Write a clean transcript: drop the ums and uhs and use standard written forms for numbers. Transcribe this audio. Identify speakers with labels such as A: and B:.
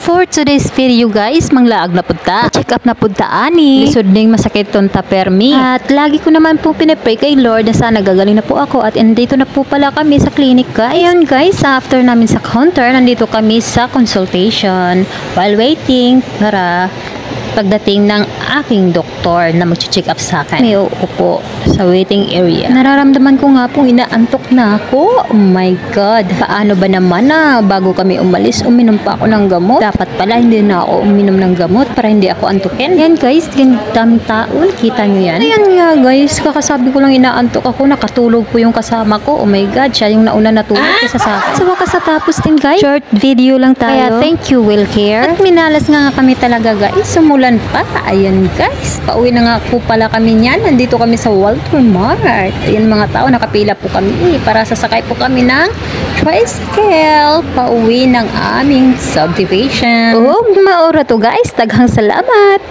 A: For today's video guys, manglaag na punta. Check up na punta ani. Lisod ning masakit ton ta permi. At lagi ko naman po pinapray kay Lord na sana gagaling na po ako at andito na po pala kami sa clinic guys. Ayun guys, after namin sa counter, nandito kami sa consultation. While waiting para pagdating ng aking doktor na mag-check up sa akin. May uupo sa waiting area. Nararamdaman ko nga pong inaantok na ako. Oh my God. Paano ba naman na bago kami umalis, uminom pa ako ng gamot? Dapat pala hindi na ako uminom ng gamot para hindi ako antukin. Yan guys, gandang taon. Kita nyo yan? Ayan nga guys, kakasabi ko lang inaantok ako. Nakatulog po yung kasama ko. Oh my God, siya yung nauna natulog kaysa sa akin. Sa wakas natapos din guys. Short video lang tayo. Kaya thank you, Will Care. At minalas nga kami talaga guys. Sumulan pa. Ayan guys, pauwi na nga po pala kami niyan. Nandito kami sa Walter Mart. Ayan mga tao, nakapila po kami para sasakay po kami ng tricycle pauwi ng aming subdivision. Oh, maura to guys. Daghang salamat.